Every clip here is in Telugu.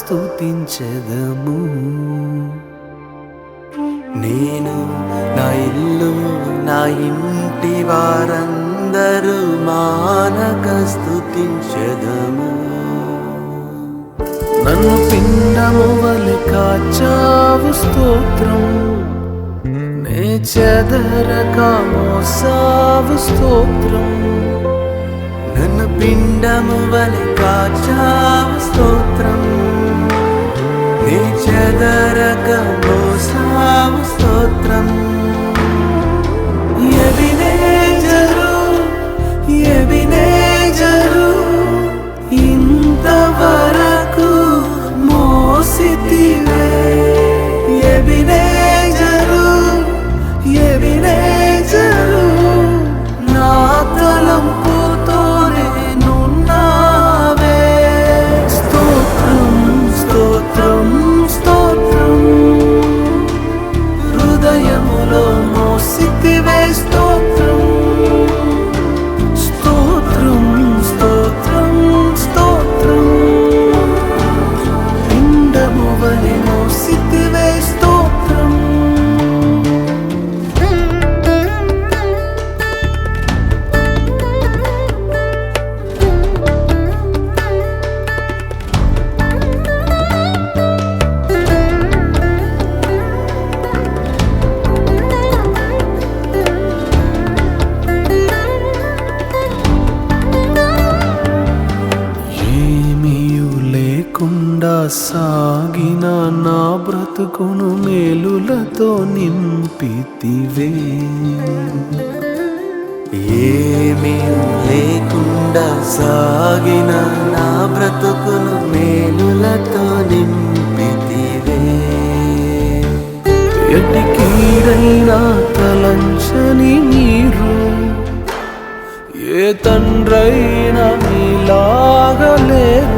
స్తుతించెదము. నేను నా ఇల్లు నా ఇంటి వారందరూ మానక స్తుతించెదము. నన్ను పిండము వలె కాచావు స్తోత్రం, నే చెదరక మోసావు స్తోత్రం. నన్ను పిండము వలె కాచావు స్తోత్రం, నే చెదరక మోసావు స్తోత్రం. ఎబినేజరు ఎబినేజరు ఇంతవరకు మోసితివే. ఎబినేజరు ఎబినేజరు నా తలంపుతోనే నున్నావే. స్తోత్రం స్తోత్రం స్తోత్రం, హృదయములో మోసితివే. స్తోత్రం స్తోత్రం స్తోత్రం స్తోత్రం, పిండము వలె మోసితివే. స్తోత్రం సాగిన నా బ్రతుకును మేలులతో నింపితివే. ఏమీ లేకుండా సాగిన నా బ్రతుకును మేలులతో నింపితివే. ఎట్టి కీడైనా తలంచని మీరు ఏ తండ్రైనా మీలాగలేరు.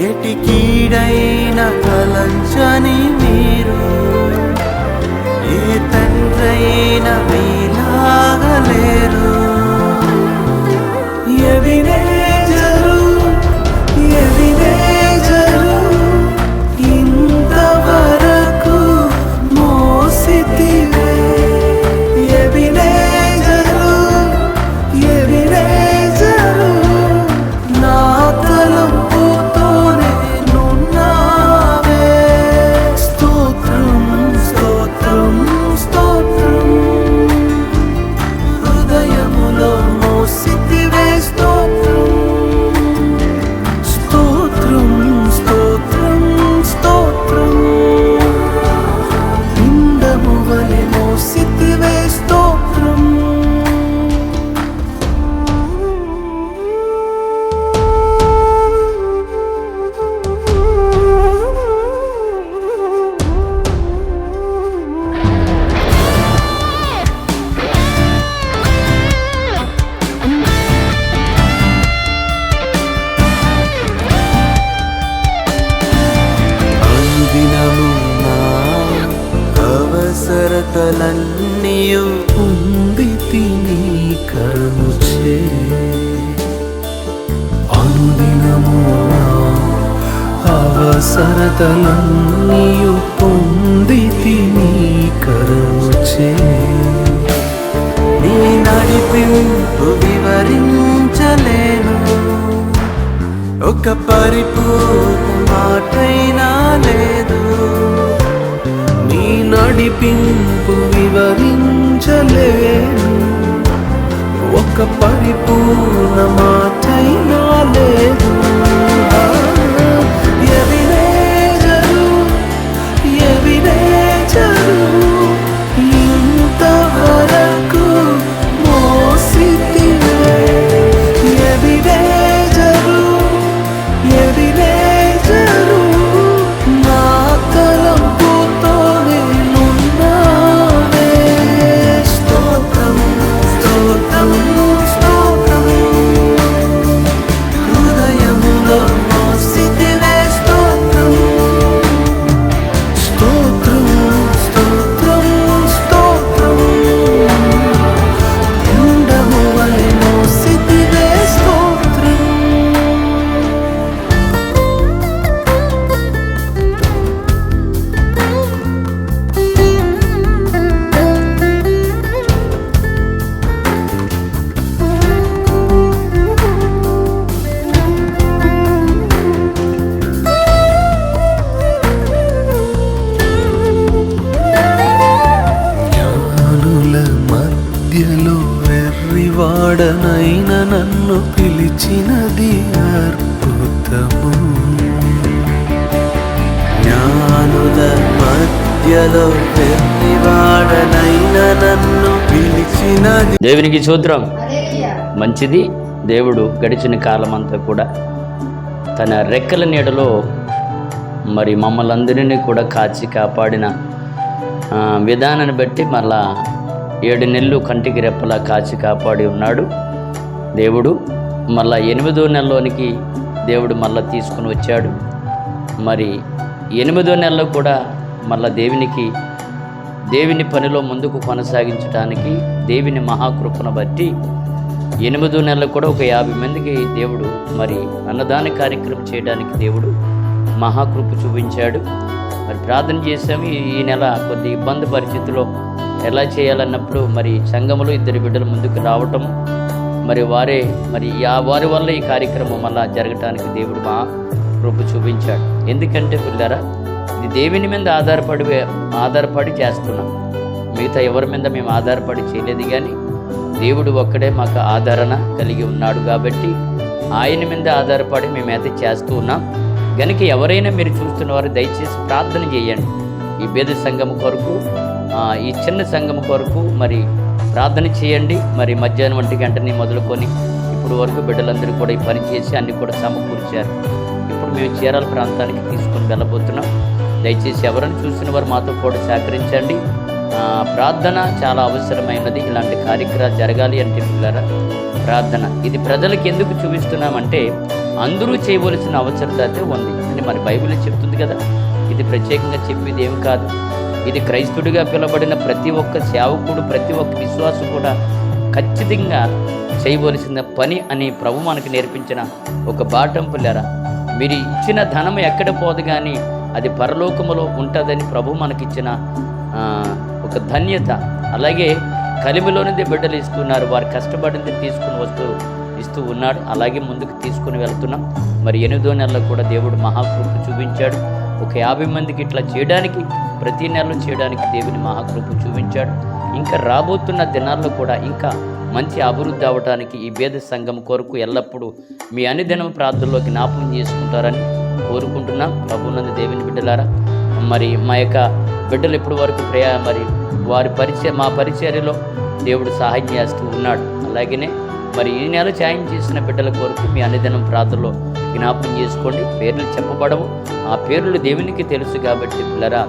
ఎటి కీడైన తలంచని మీరు ఏ తండ్రైన మీలాగలేరు. ఎబినేజరు ఎబినేజరు ఇంతవరకు మోసితివే. ఎబినేజరు ఎబినేజరు నా తలంపుతోనే నున్నావే. స్తోత్రం స్తోత్రం స్తోత్రం, హృదయములో మోసితివే. స్తోత్రం స్తోత్రం స్తోత్రం స్తోత్రం, పిండము వలె మోసితివే. స్తోత్రం అనుదినము నా అవసరతలన్నీయు పొందితి నీ కరుణచే. అనుదినము నా అవసరతలన్నీయు పొందితి నీ కరుణచే. నీ నడిపింపు వివరించలేను, ఒక పరిపూర్ణ మాటైనా లేదు. నీ నడిపింపు వివరించలేను, ఒక పరిపూర్ణ మాటైనా లేదు. ఎబినేజరు ఎబినేజరు ఇంతవరకు మోసితివే. ఎబినేజరు ఎబినేజరు నా తలంపుతోనే నున్నావే. వాడనైన నన్ను పిలిచినది అద్భుతము. జ్ఞానుల మధ్యలో వాడనైన నన్ను పిలిచినది. దేవునికి స్తోత్రం. మంచిది. దేవుడు గడిచిన కాలం అంతా కూడా తన రెక్కల నీడలో మరి మమ్మల్ని అందరినీ కూడా కాచి కాపాడిన విధానాన్ని బట్టి మళ్ళా 7 నెలలు కంటికి రెప్పలా కాచి కాపాడి ఉన్నాడు దేవుడు. మళ్ళా 8వ నెలలోనికి దేవుడు మళ్ళా తీసుకుని వచ్చాడు. మరి 8వ నెలలో కూడా మళ్ళా దేవుని పనిలో ముందుకు కొనసాగించడానికి దేవుని మహాకృపను బట్టి 8వ నెలలో కూడా ఒక 50 మందికి దేవుడు మరి అన్నదాన కార్యక్రమం చేయడానికి దేవుడు మహాకృప చూపించాడు. మరి ప్రార్థన చేసాము. ఈ నెల కొద్ది ఇబ్బంది పరిస్థితిలో ఎలా చేయాలన్నప్పుడు మరి సంఘములో 2 బిడ్డలు ముందుకు రావటం, మరి వారి వల్ల ఈ కార్యక్రమం మళ్ళా జరగటానికి దేవుడు మహాకృప చూపించాడు. ఎందుకంటే పిల్లరా, ఇది దేవుని మీద ఆధారపడి చేస్తున్నాం. మిగతా ఎవరి మీద మేము ఆధారపడి చేయలేదు, కానీ దేవుడు ఒక్కడే మాకు ఆదరణ కలిగి ఉన్నాడు కాబట్టి ఆయన మీద ఆధారపడి మేమైతే చేస్తూ ఉన్నాం. కనుక ఎవరైనా మీరు చూస్తున్నవారు దయచేసి ప్రార్థన చేయండి. ఈ పేద సంఘం కొరకు, ఈ చిన్న సంఘం కొరకు మరి ప్రార్థన చేయండి. మరి మధ్యాహ్నం 1 గంటని మొదలుకొని ఇప్పుడు వరకు బిడ్డలందరూ కూడా ఈ పని చేసి అన్నీ కూడా సమకూర్చారు. ఇప్పుడు మేము చీరాల ప్రాంతానికి తీసుకొని వెళ్ళబోతున్నాం. దయచేసి ఎవరైనా చూసిన వారు మాతో కూడా సహకరించండి. ప్రార్థన చాలా అవసరమైనది. ఇలాంటి కార్యక్రమాలు జరగాలి అంటే పిల్లరా, ప్రార్థన ఇది ప్రజలకు ఎందుకు చూపిస్తున్నామంటే అందరూ చేయవలసిన అవసరత అయితే ఉంది అని మరి బైబిల్ చెప్తుంది కదా. ఇది ప్రత్యేకంగా చెప్పేది ఏమి కాదు. ఇది క్రైస్తవుడిగా పిలవబడిన ప్రతి ఒక్క సేవకుడు, ప్రతి ఒక్క విశ్వాసం కూడా ఖచ్చితంగా చేయవలసిన పని అని ప్రభు మనకు నేర్పించిన ఒక బాటం పిల్లరా. మీరు ఇచ్చిన ధనం ఎక్కడ పోదు, కానీ అది పరలోకములో ఉంటుందని ప్రభు మనకిచ్చిన ఒక ధన్యత. అలాగే కలిమిలోనిదే బిడ్డలు ఇస్తున్నారు. వారు కష్టపడింది తీసుకుని ఇస్తూ ఉన్నాడు. అలాగే ముందుకు తీసుకుని వెళ్తున్నాం. మరి 8వ నెలలో కూడా దేవుడు మహాకృప చూపించాడు. ఒక 50 మందికి ఇట్లా చేయడానికి, ప్రతి నెలలో చేయడానికి దేవుని మహాకృప చూపించాడు. ఇంకా రాబోతున్న దినాల్లో కూడా ఇంకా మంచి అభివృద్ధి అవ్వడానికి ఈ పేద సంఘం కొరకు ఎల్లప్పుడూ మీ అన్నిదినం ప్రార్థనలో జ్ఞాపకం చేసుకుంటారని కోరుకుంటున్నాం. ప్రభువునందు దేవుని బిడ్డలారా, మరి మా యొక్క బిడ్డలు ఇప్పటి వరకు మరి మా పరిచర్యలో దేవుడు సహాయం చేస్తూ ఉన్నాడు. అలాగనే మరి ఈ నెల సాయం చేసిన బిడ్డల కొరకు మీ అన్నిదినం ప్రార్థనలో జ్ఞాపకం చేసుకోండి. పేర్లు చెప్పబడవు, ఆ పేర్లు దేవునికి తెలుసు కాబట్టి పిల్లరా,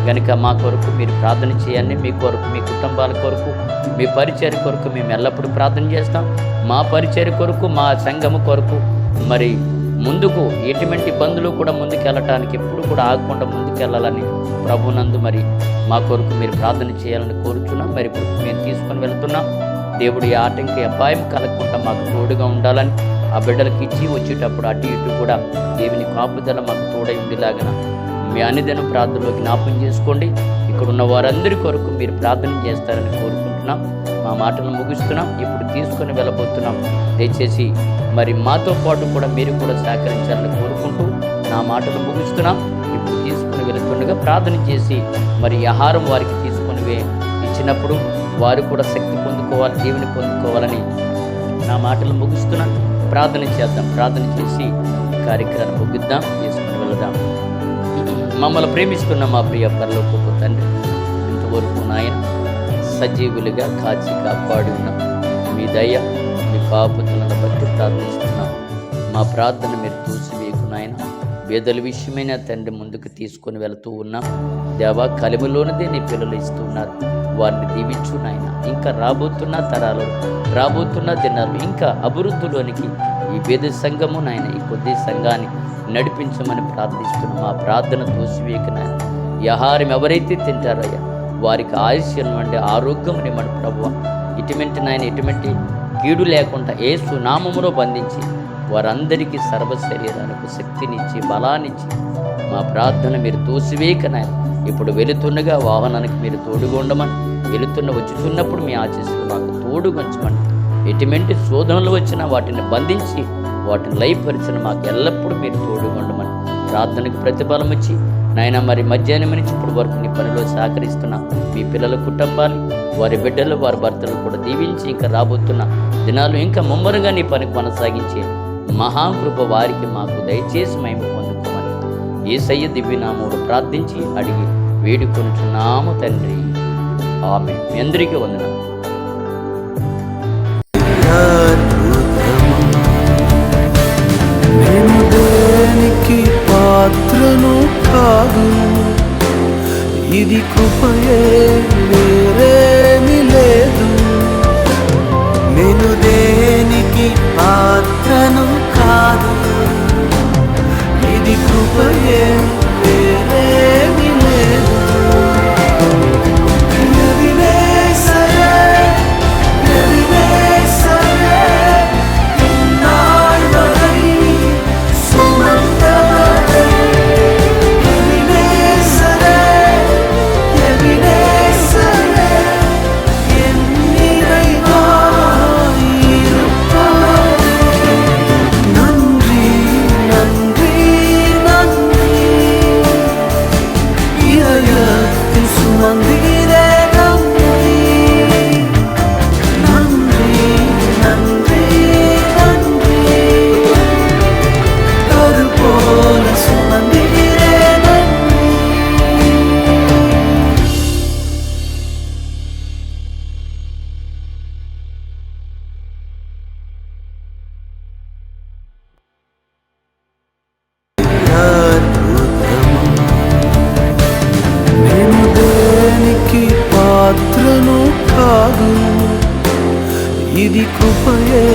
కనుక మా కొరకు మీరు ప్రార్థన చేయండి. మీ కొరకు, మీ కుటుంబాల కొరకు, మీ పరిచర్య కొరకు మేము ఎల్లప్పుడూ ప్రార్థన చేస్తాం. మా పరిచర్య కొరకు, మా సంఘము కొరకు మరి ముందుకు ఎటువంటి ఇబ్బందులు కూడా ముందుకు వెళ్ళటానికి ఎప్పుడు కూడా ఆగకుండా ముందుకు వెళ్ళాలని ప్రభునందు మరి మా కొరకు మీరు ప్రార్థన చేయాలని కోరుచున్నాం. మరి ఇప్పుడు మేము తీసుకొని వెళ్తున్నాం. దేవుడి ఆటంకి అపాయం కలగకుండా మాకు తోడుగా ఉండాలని, ఆ బిడ్డలకి ఇచ్చి వచ్చేటప్పుడు అటు ఇటు కూడా దేవుని కాపుదల మాకు తోడై ఉండేలాగా మీ అన్నిదినం ప్రార్థనలో జ్ఞాపకం చేసుకోండి. ఇక్కడ ఉన్న వారందరి కొరకు మీరు ప్రార్థన చేస్తారని కోరుకుంటున్నాం. మా మాటలను ముగిస్తున్నాం. ఇప్పుడు తీసుకొని వెళ్ళబోతున్నాం. దయచేసి మరి మాతో పాటు కూడా మీరు కూడా సహకరించాలని కోరుకుంటూ నా మాటలు ముగిస్తున్నాం. ఇప్పుడు తీసుకుని వెళుతుండగా ప్రార్థన చేసి మరి ఆహారం వారికి తీసుకొని ఇచ్చినప్పుడు వారు కూడా శక్తి పొందుకోవాలి, దేవుని పొందుకోవాలని నా మాటలు ముగిస్తున్నాను. ప్రార్థన చేద్దాం. ప్రార్థన చేసి కార్యక్రమాన్ని ముగిద్దాం, తీసుకుని వెళదాం. మమ్మల్ని ప్రేమిస్తున్న మా ప్రియ పరలోకపు తండ్రి, ఇంతవరకు నాయన సజీవులుగా కాచి కాపాడి ఉన్న మీ దయ, మీ కాపుదలను బట్టి ప్రార్థిస్తున్నాం. మా ప్రార్థన మీరు తోసివేయకు నాయన. పేదల విషయమైన తండ్రి ముందుకు తీసుకొని వెళుతూ ఉన్నాం. దేవా, కలిమిలోనిదే నీ పిల్లలు ఇస్తున్నారు. వారిని దీవించు నాయన. ఇంకా రాబోతున్న తరాలు, రాబోతున్న దినాలు ఇంకా అభివృద్ధిలోనికి ఈ పేద సంఘము నాయన, ఈ కొద్ది సంఘాన్ని నడిపించమని ప్రార్థిస్తున్నాం. మా ప్రార్థన తోసివేయకు నాయన. ఈ ఆహారం ఎవరైతే తింటారయ్యా వారికి ఆయుష్యం వంటి ఆరోగ్యం నిమ్మడి ప్రభువ. ఇటువంటి నాయన, ఎటువంటి కీడు లేకుండా యేసు నామములో బంధించి వారందరికీ సర్వ శరీరానికి శక్తినిచ్చి బలాన్నిచ్చి మా ప్రార్థన మీరు తోసివేయక నాయన. ఇప్పుడు వెళుతుండగా వాహనానికి మీరు తోడుగా ఉండమని, వచ్చుచున్నప్పుడు మీ ఆశీస్సులు మాకు తోడుగా ఉంచమని, ఎటువంటి శోధనలు వచ్చినా వాటిని బంధించి వాటిని లయపరిచిన మాకు ఎల్లప్పుడూ మీరు తోడుగా ఉండమని ప్రార్థనకు ప్రతిఫలం ఇచ్చి నాయన మరి మధ్యాహ్నం నుంచి ఇప్పుడు వరకు నీ పనిలో సహకరిస్తున్న మీ పిల్లల కుటుంబాలు, వారి బిడ్డలు, వారి భర్తలు కూడా దీవించి ఇంకా రాబోతున్న దినాలు ఇంకా ముమ్మరుగా నీ పని కొనసాగించే మహాకృప వారికి మాకు దయచేసి మేము పొందుకోమని యేసయ్య దివ్యనామములో ప్రార్థించి అడిగి వేడుకొనుచున్నాము తండ్రి. ఆమేన్. మీ అందరికీ వందనాలు. నేను దేనికి పాత్రను కాదు, ఇది కృపయే వేరేమి లేదు. నేను దేనికి పాత్రను కాదు, ఇది కృపయే వేరేమి లేదు. ఎదినే సరే, ఎదినే సరే, ఇన్నాళ్ళై సుమంతమై. ఎదినే సరే, ఎదినే సరే, ఎన్నిరైనా ఇరుక్కున్నది. నన్రి నన్రి నన్రి, ఇరయత్తి సుమందిరే నన్రి. నన్రి నన్రి నన్రి, కరుపోల సుమందిరే నన్రి. నేను దేనికి పాత్రను కాదు, ఇది కృపయే